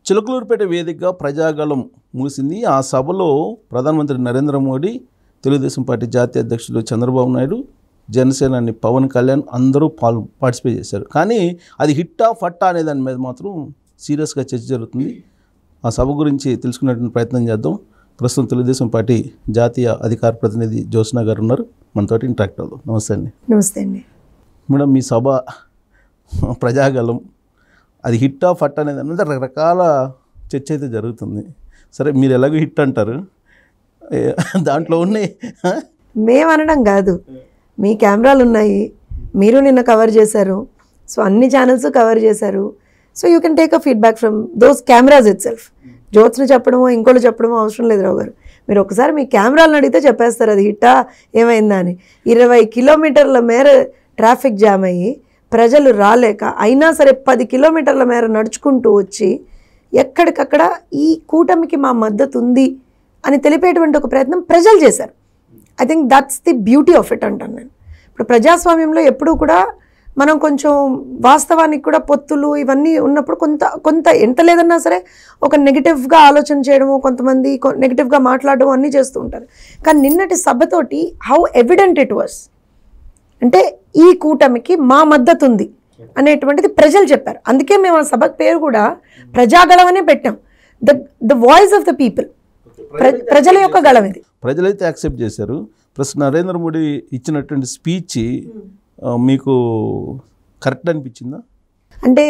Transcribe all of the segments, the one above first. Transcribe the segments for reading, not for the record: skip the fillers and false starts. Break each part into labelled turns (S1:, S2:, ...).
S1: చిలకలూరుపేట వేదికగా ప్రజాగళం ముగిసింది. ఆ సభలో ప్రధానమంత్రి నరేంద్ర మోడీ, తెలుగుదేశం పార్టీ జాతీయ అధ్యక్షులు చంద్రబాబు నాయుడు, జనసేనాని పవన్ కళ్యాణ్ అందరూ పార్టిసిపేట్ చేశారు. కానీ అది హిట్టా ఫట్టా అనే దాని మీద మాత్రం సీరియస్గా చర్చ జరుగుతుంది. ఆ సభ గురించి తెలుసుకునేటువంటి ప్రయత్నం చేద్దాం. ప్రస్తుతం తెలుగుదేశం పార్టీ జాతీయ అధికార ప్రతినిధి జ్యోత్స్న గారు ఉన్నారు, మనతోటి ఇంటరాక్ట్ అవుదాం. నమస్తే అండి.
S2: నమస్తే అండి.
S1: మేడం, మీ సభ ప్రజాగళం అది హిట్టా ఫట్టా అనేది అనేది రకరకాల చర్చ అయితే జరుగుతుంది. సరే, మీరు ఎలాగో హిట్ అంటారు, దాంట్లో ఉన్నాయి.
S2: మేము అనడం కాదు, మీ కెమెరాలు ఉన్నాయి, మీరు నిన్న కవర్ చేశారు, సో అన్ని ఛానల్స్ కవర్ చేశారు. So you can take a feedback from those cameras itself. Jyotsna చెప్పడమో ఇంకోటి చెప్పడమో అవసరం లేదు రావు గారు. మీరు ఒకసారి మీ కెమెరాలను అడిగితే చెప్పేస్తారు అది హిట్టా ఏమైందా అని. 20 కిలోమీటర్ల మేర ట్రాఫిక్ జామ్ అయ్యి ప్రజలు రాలేక అయినా సరే 10 కిలోమీటర్ల మేర నడుచుకుంటూ వచ్చి ఎక్కడికక్కడ ఈ కూటమికి మా మద్దతు ఉంది అని తెలిపేటువంటి ఒక ప్రయత్నం ప్రజలు చేశారు. I think that's the beauty of it అంటాను నేను. ఇప్పుడు ప్రజాస్వామ్యంలో ఎప్పుడూ కూడా మనం కొంచెం వాస్తవానికి కూడా పొత్తులు ఇవన్నీ ఉన్నప్పుడు కొంత ఎంత లేదన్నా సరే ఒక నెగిటివ్గా ఆలోచన చేయడము, కొంతమంది నెగిటివ్గా మాట్లాడడం అన్నీ చేస్తూ ఉంటారు. కానీ నిన్నటి సభతోటి హౌ ఎవిడెంట్ ఇట్ వాస్ అంటే ఈ కూటమికి మా మద్దతు ఉంది అనేటువంటిది ప్రజలు చెప్పారు. అందుకే మేము ఆ సభ పేరు కూడా ప్రజాగళం అనే పెట్టాం. The voice of the people, ప్రజల యొక్క గళం ఇది.
S1: ప్రజలైతే యాక్సెప్ట్ చేశారు. ప్లస్ నరేంద్ర మోడీ ఇచ్చినటువంటి స్పీచ్ మీకు కరెక్ట్ అనిపించిందా?
S2: అంటే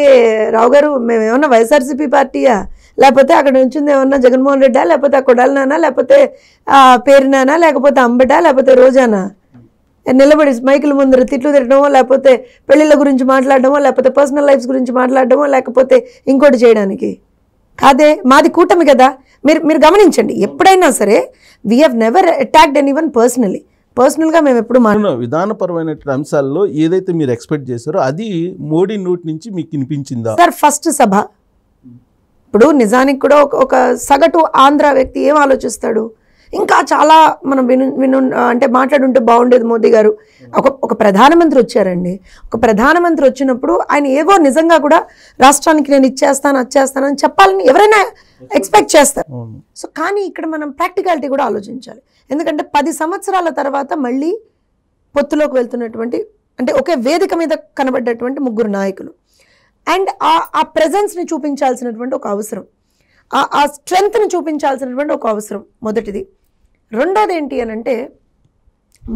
S2: రావు గారు, మేము ఏమన్నా వైఎస్ఆర్సీపీ పార్టీయా, లేకపోతే అక్కడ నుంచింది ఏమన్నా జగన్మోహన్ రెడ్డా, లేకపోతే ఆ కొడాలనానా, లేకపోతే పేరునానా, లేకపోతే అంబటా, లేకపోతే రోజానా నిలబడి మైకుల ముందర తిట్లు తిట్టడమో, లేకపోతే పెళ్ళిళ్ళ గురించి మాట్లాడడమో, లేకపోతే పర్సనల్ లైఫ్స్ గురించి మాట్లాడడమో, లేకపోతే ఇంకోటి చేయడానికి కాదే. మాది కూటమి కదా. మీరు గమనించండి, ఎప్పుడైనా సరే we have never attacked anyone పర్సనల్గా మేము ఎప్పుడు
S1: విధానపరమైన అంశాల్లో ఏదైతే మీరు ఎక్స్పెక్ట్ చేశారో అది మోడీ నోటి నుంచి మీకు వినిపించిందా?
S2: సార్, ఫస్ట్ సభ ఇప్పుడు నిజానికి కూడా ఒక సగటు ఆంధ్ర వ్యక్తి ఏం ఆలోచిస్తాడు, ఇంకా చాలా మనం అంటే మాట్లాడుంటే బాగుండేది. మోదీ గారు ఒక ప్రధానమంత్రి వచ్చారండి. ఒక ప్రధానమంత్రి వచ్చినప్పుడు ఆయన ఏవో నిజంగా కూడా రాష్ట్రానికి నేను వచ్చేస్తానని చెప్పాలని ఎవరైనా ఎక్స్పెక్ట్ చేస్తారు. సో కానీ ఇక్కడ మనం ప్రాక్టికాలిటీ కూడా ఆలోచించాలి. ఎందుకంటే 10 సంవత్సరాల తర్వాత మళ్ళీ పొత్తులోకి వెళ్తున్నటువంటి, అంటే ఒకే వేదిక మీద కనబడ్డటువంటి 3 నాయకులు అండ్ ఆ ప్రెజెన్స్ని చూపించాల్సినటువంటి ఒక అవసరం, ఆ స్ట్రెంగ్త్ని చూపించాల్సినటువంటి ఒక అవసరం మొదటిది. రెండోది ఏంటి అని అంటే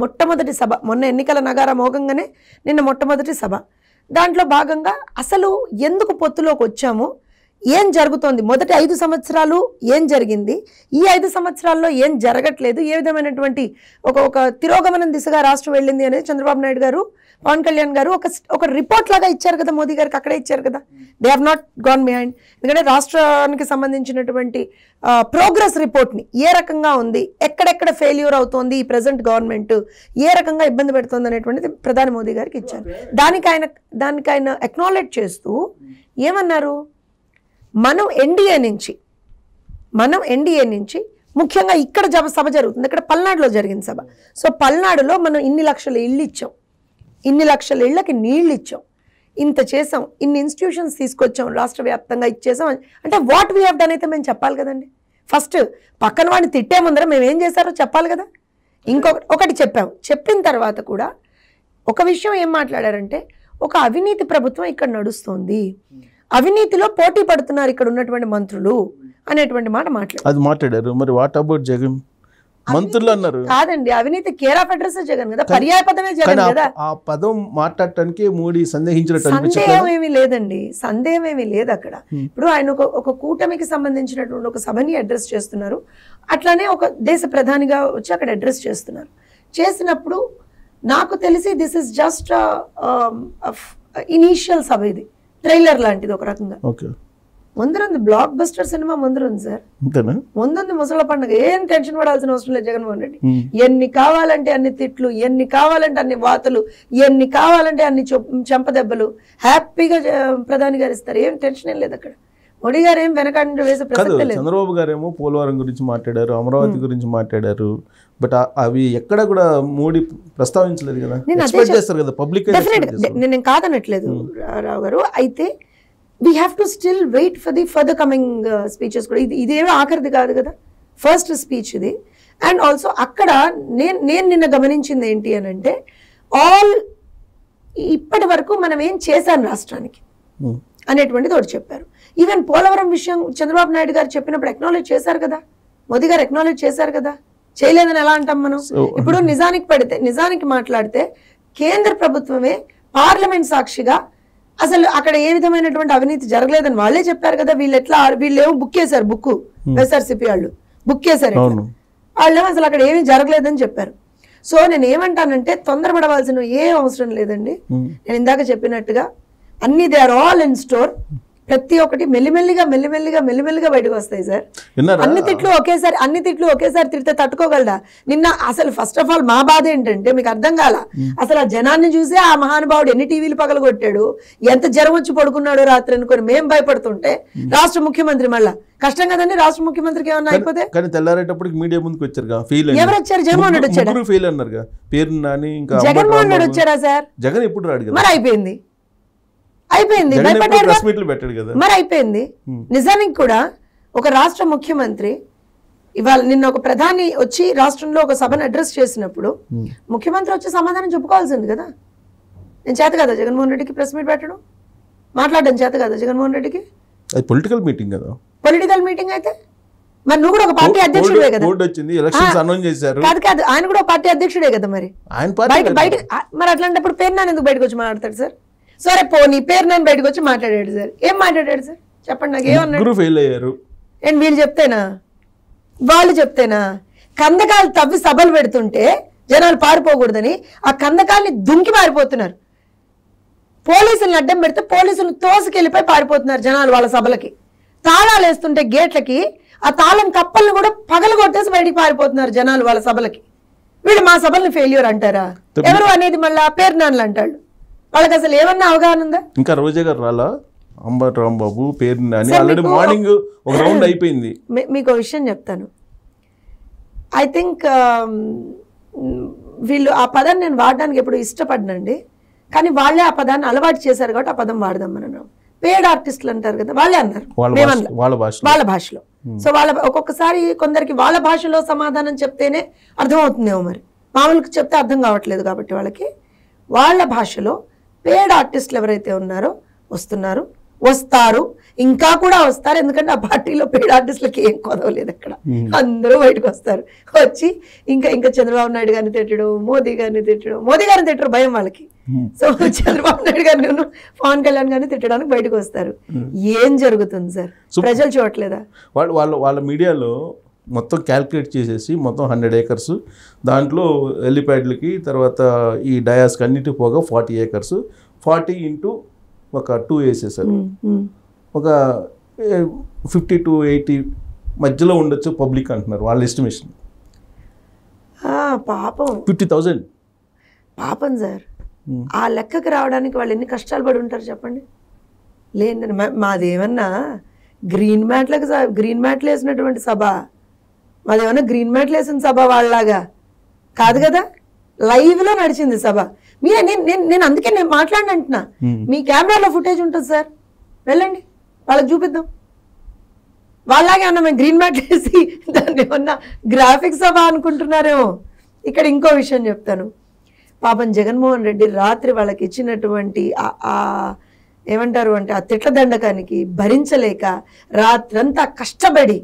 S2: మొట్టమొదటి సభ, మొన్న ఎన్నికల నగారా మోగంగానే నిన్న మొట్టమొదటి సభ. దాంట్లో భాగంగా అసలు ఎందుకు పొత్తులోకి వచ్చాము, ఏం జరుగుతోంది, మొదటి 5 సంవత్సరాలు ఏం జరిగింది, ఈ 5 సంవత్సరాల్లో ఏం జరగట్లేదు, ఏ విధమైనటువంటి ఒక తిరోగమనం దిశగా రాష్ట్రం వెళ్ళింది అనేది చంద్రబాబు నాయుడు గారు, పవన్ కళ్యాణ్ గారు ఒక రిపోర్ట్ లాగా ఇచ్చారు కదా, మోదీ గారికి అక్కడే ఇచ్చారు కదా. They have not gone behind. ఎందుకంటే రాష్ట్రానికి సంబంధించినటువంటి ప్రోగ్రెస్ రిపోర్ట్ని ఏ రకంగా ఉంది, ఎక్కడెక్కడ ఫెయిల్యూర్ అవుతోంది ఈ ప్రజెంట్ గవర్నమెంట్, ఏ రకంగా ఇబ్బంది పెడుతుంది అనేటువంటిది ప్రధాని మోదీ గారికి ఇచ్చారు. దానికి ఆయన అక్నాలెడ్జ్ చేస్తూ ఏమన్నారు, మనం ఎన్డీఏ నుంచి ముఖ్యంగా ఇక్కడ సభ జరుగుతుంది, ఇక్కడ పల్నాడులో జరిగింది సభ. సో పల్నాడులో మనం ఇన్ని లక్షల ఇళ్ళు ఇచ్చాం, ఇన్ని లక్షల ఇళ్ళకి నీళ్ళు ఇచ్చాం, ఇంత చేసాం, ఇన్ని ఇన్స్టిట్యూషన్స్ తీసుకొచ్చాం, రాష్ట్ర వ్యాప్తంగా ఇచ్చేసాం అంటే వాట్ వీ హ్యావ్ డన్ అయితే మేము చెప్పాలి కదండి. ఫస్ట్ పక్కన వాడిని తిట్టే ముందర మేము ఏం చేశారో చెప్పాలి కదా. ఒకటి చెప్పాం. చెప్పిన తర్వాత కూడా ఒక విషయం ఏం మాట్లాడారంటే, ఒక అవినీతి ప్రభుత్వం ఇక్కడ నడుస్తుంది, అవినీతిలో పోటీ పడుతున్నారు ఇక్కడ ఉన్నటువంటి మంత్రులు అనేటువంటి మాట
S1: మాట్లాడారు. మరి వాట్ అబౌట్ జగన్? మంత్రులు అన్నారు
S2: కాదండి, అవినీతి కేర్ ఆఫ్ అడ్రస్ జగన్ కదా, పర్యాయ పదమే జగన్ కదా.
S1: ఆ పదం మాట్లాడటానికి మోడీ
S2: సందేహం ఏమీ లేదండి, సందేహం ఏమీ లేదు అక్కడ. ఇప్పుడు ఆయన ఒక కూటమికి సంబంధించినటువంటి ఒక సభని అడ్రస్ చేస్తున్నారు, అట్లానే ఒక దేశ ప్రధానిగా వచ్చి అక్కడ అడ్రస్ చేస్తున్నారు. చేసినప్పుడు నాకు తెలిసి దిస్ ఇస్ జస్ట్ ఇనీషియల్ సభ, ఇది ట్రైలర్ లాంటిది ఒక రకంగా. ముందరుంది బ్లాక్ బస్టర్ సినిమా, ముందరుంది సార్, ముందుంది ముసల పండుగ. ఏం టెన్షన్ పడాల్సిన అవసరం లేదు జగన్మోహన్ రెడ్డి. ఎన్ని కావాలంటే అన్ని తిట్లు, ఎన్ని కావాలంటే అన్ని వాతలు, ఎన్ని కావాలంటే అన్ని చెంపదెబ్బలు హ్యాపీగా ప్రధాని గారు ఇస్తారు. ఏం టెన్షన్ ఏం లేదు అక్కడ. మోడీ గారు ఏం వెనకాల వేసే ప్రసక్తే లేదు.
S1: చంద్రబాబు గారేమో పోలవరం గురించి మాట్లాడారు, అమరావతి గురించి మాట్లాడారు, బట్ అవి ఎక్కడ కూడా మోడీ ప్రస్తావించలేదు కదా. నేను కాదనట్లేదు రావు గారు. అయితే
S2: we have to still wait for the further coming speeches కూడా. ఇదేమో ఆఖరిది కాదు కదా, ఫస్ట్ స్పీచ్ ఇది. అండ్ ఆల్సో అక్కడ నేను నిన్న గమనించింది ఏంటి అని అంటే, ఇప్పటి వరకు మనం ఏం చేశాం రాష్ట్రానికి అనేటువంటిది ఒకటి చెప్పారు. ఈవెన్ పోలవరం విషయం చంద్రబాబు నాయుడు గారు చెప్పినప్పుడు ఎక్నాలెడ్జ్ చేశారు కదా, మోదీ గారు ఎక్నాలెడ్జ్ చేశారు కదా. చేయలేదని ఎలా అంటాం మనం? ఇప్పుడు నిజానికి మాట్లాడితే కేంద్ర ప్రభుత్వమే పార్లమెంట్ సాక్షిగా అసలు అక్కడ ఏ విధమైనటువంటి అవినీతి జరగలేదని వాళ్ళే చెప్పారు కదా. వీళ్ళేమో బుక్ చేశారు, వైఎస్ఆర్సీపీ వాళ్ళు బుక్ చేశారు, వాళ్ళేమో అసలు అక్కడ ఏమీ జరగలేదని చెప్పారు. సో నేను ఏమంటానంటే, తొందరపడవలసిన ఏ అవసరం లేదండి. నేను ఇందాక చెప్పినట్టుగా అన్ని they are all in store. ప్రతి ఒక్కటి మెల్లిమెల్లిగా బయటకు వస్తాయి సార్. అన్ని తిట్లు ఒకేసారి తిడితే తట్టుకోగలడా? నిన్న అసలు ఫస్ట్ ఆఫ్ ఆల్ మా బాధ ఏంటంటే, మీకు అర్థం కాల, అసలు ఆ జనాన్ని చూసి ఆ మహానుభావుడు ఎన్ని టీవీలు పగలగొట్టాడు, ఎంత జ్వరం వచ్చి పడుకున్నాడు రాత్రి అనుకొని మేము భయపడుతుంటే, రాష్ట్ర ముఖ్యమంత్రి మళ్ళా కష్టం కదండి రాష్ట్ర ముఖ్యమంత్రికి ఏమన్నా అయిపోతే.
S1: కానీ తెల్లారేటప్పటికి మీడియా ముందుకు వచ్చారు,
S2: ఎవరు వచ్చారు? జగన్మోహన్ రెడ్డి వచ్చాడు.
S1: ఫెయిల్ అన్నారు పేరు నాని, ఇంకా
S2: జగన్మోహన్ రెడ్డి వచ్చారా సార్?
S1: జగన్ ఎప్పుడు రాడు,
S2: మరి అయిపోయింది. మరి అయిపోయింది. నిజానికి కూడా ఒక రాష్ట్ర ముఖ్యమంత్రి ఇవాళ నిన్న ఒక ప్రధాని వచ్చి రాష్ట్రంలో ఒక సభను అడ్రస్ చేసినప్పుడు ముఖ్యమంత్రి వచ్చి సమాధానం చెప్పుకోవాల్సింది కదా. నేను చేత కదా జగన్మోహన్ రెడ్డికి ప్రెస్ మీట్ పెట్టడం, మాట్లాడడం చేత కదా జగన్మోహన్ రెడ్డికి?
S1: పొలిటికల్ మీటింగ్ కదా.
S2: పొలిటికల్ మీటింగ్ అయితే మరి నువ్వు కూడా ఒక పార్టీ అధ్యక్షుడే కదా. కాదు, ఆయన కూడా ఒక పార్టీ అధ్యక్షుడే కదా. మరి బయట మరి అట్లాంటప్పుడు పేరు నాని ఎందుకు బయటకు వచ్చి మాట్లాడతాడు సార్? సరే పోనీ పేరు నాని బయటకు వచ్చి మాట్లాడాడు సార్, ఏం మాట్లాడాడు సార్ చెప్పండి నాకు? ఏమన్నాడు? అండ్ వీళ్ళు చెప్తేనా, వాళ్ళు చెప్తేనా? కందకాలు తవ్వి సభలు పెడుతుంటే జనాలు పారిపోకూడదని ఆ కందకాల్ని దుంకి పారిపోతున్నారు. పోలీసులను అడ్డం పెడితే పోలీసులు తోసుకెళ్ళిపోయి పారిపోతున్నారు జనాలు వాళ్ళ సభలకి. తాళాలు వేస్తుంటే గేట్లకి ఆ తాళం కప్పల్ని కూడా పగలు కొట్టేసి బయటికి పారిపోతున్నారు జనాలు వాళ్ళ సభలకి. వీళ్ళు మా సభల్ని ఫెయిల్యూర్ అంటారా? ఎవరు అనేది మళ్ళీ పేరు నాన్నలు అంటాడు. వాళ్ళకి అసలు ఏమన్నా అవగాహన ఉందా?
S1: ఇంకా రోజా గారు రాలా, అంబటి రాంబాబు, పేరు నాని ఆల్రెడీ మార్నింగ్ ఒక రౌండ్ అయిపోయింది.
S2: మీకు విషయం చెప్తాను. ఐ థింక్ వీళ్ళు ఆ పదాన్ని నేను వాడడానికి ఎప్పుడు ఇష్టపడినండి, కానీ వాళ్ళే ఆ పదాన్ని అలవాటు చేశారు కాబట్టి ఆ పదం వాడదాం మనం. పేడ్ ఆర్టిస్టులు అంటారు కదా, వాళ్ళే అన్నారు వాళ్ళ భాషలో. సో ఒక్కొక్కసారి కొందరికి వాళ్ళ భాషలో సమాధానం చెప్తేనే అర్థమవుతుందేమో, మరి మామూలుగా చెప్తే అర్థం కావట్లేదు కాబట్టి వాళ్ళకి వాళ్ళ భాషలో పేడ్ ఆర్టిస్టులు ఎవరైతే ఉన్నారో వస్తారు, ఇంకా కూడా వస్తారు. ఎందుకంటే ఆ పార్టీలో పేడ్ ఆర్టిస్టులకి ఏం కొదవలేదు అక్కడ, అందరూ బయటకు వస్తారు. వచ్చి ఇంకా చంద్రబాబు నాయుడు గారిని తిట్టడం, మోదీ గారిని తిట్టరు భయం వాళ్ళకి. సో చంద్రబాబు నాయుడు గారిని, పవన్ కళ్యాణ్ గారిని తిట్టడానికి బయటకు వస్తారు. ఏం జరుగుతుంది సార్? ప్రజలు చూడట్లేదా?
S1: వాళ్ళ మీడియాలో మొత్తం క్యాల్కులేట్ చేసేసి మొత్తం 100 acres, దాంట్లో హెలిప్యాడ్లకి తర్వాత ఈ డయాస్కి అన్నిటి పోగా 40 acres, 40 into ఒక 2 వేసేసారు. ఒక 50 to 80 మధ్యలో ఉండొచ్చు పబ్లిక్ అంటున్నారు వాళ్ళ ఎస్టిమేషన్.
S2: పాపం
S1: 50,000
S2: పాపం సార్. ఆ లెక్కకి రావడానికి వాళ్ళు ఎన్ని కష్టాలు పడి ఉంటారు చెప్పండి. లేదండి మాదేమన్నా గ్రీన్ మ్యాట్లు వేసినటువంటి సభ, మాదేమన్నా గ్రీన్ మ్యాట్లు వేసిన సభ వాళ్ళలాగా కాదు కదా. లైవ్లో నడిచింది సభ. నేను అందుకే నేను మాట్లాడినంటున్నా, మీ కెమెరాలో ఫుటేజ్ ఉంటుంది సార్, వెళ్ళండి వాళ్ళకి చూపిద్దాం. వాళ్ళలాగే అన్నా మేము గ్రీన్ మ్యాట్లు వేసి దాన్ని ఏమన్నా గ్రాఫిక్స్ సభ అనుకుంటున్నారేమో. ఇక్కడ ఇంకో విషయం చెప్తాను. పాపం జగన్మోహన్ రెడ్డి రాత్రి వాళ్ళకి ఇచ్చినటువంటి ఏమంటారు అంటే ఆ తిట్ల దండకానికి భరించలేక రాత్రంతా కష్టపడి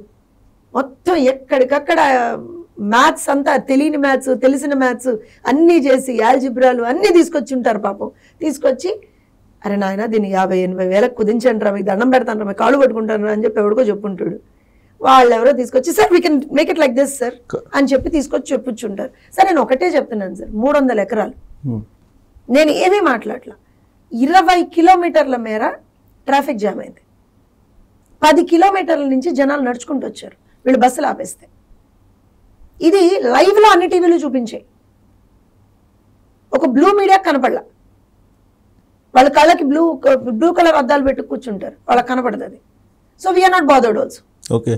S2: మొత్తం ఎక్కడికక్కడ మ్యాథ్స్ అంతా, తెలియని మ్యాథ్స్, తెలిసిన మ్యాథ్స్ అన్నీ చేసి యాల్జిబ్రాలు అన్నీ తీసుకొచ్చి ఉంటారు పాపం. తీసుకొచ్చి అరే నాయన దీన్ని 50-80 వేలకు కుదించండి రా, మీకు దండం పెడతాను రా, మీకు కాళ్ళు పట్టుకుంటాను రా అని చెప్పి ఎవరికో చెప్పుంటాడు. వాళ్ళు ఎవరో తీసుకొచ్చి sir we can make it like this sir అని చెప్పి తీసుకొచ్చి చెప్పుంటారు. సార్ నేను ఒకటే చెప్తున్నాను సార్, 300 ఎకరాలు, నేను ఏమీ మాట్లాడలా, 20 కిలోమీటర్ల మేర ట్రాఫిక్ జామ్ అయింది. 10 కిలోమీటర్ల నుంచి జనాలు నడుచుకుంటూ వచ్చారు వీళ్ళు బస్సులు ఆపేస్తే. ఇది లైవ్లో అన్ని టీవీలు చూపించాయి. ఒక బ్లూ మీడియా కనపడలా, వాళ్ళ కళ్ళకి బ్లూ కలర్ అద్దాలు పెట్టి కూర్చుంటారు, వాళ్ళకి కనపడదు అది. So we are not bothered also.
S1: Okay,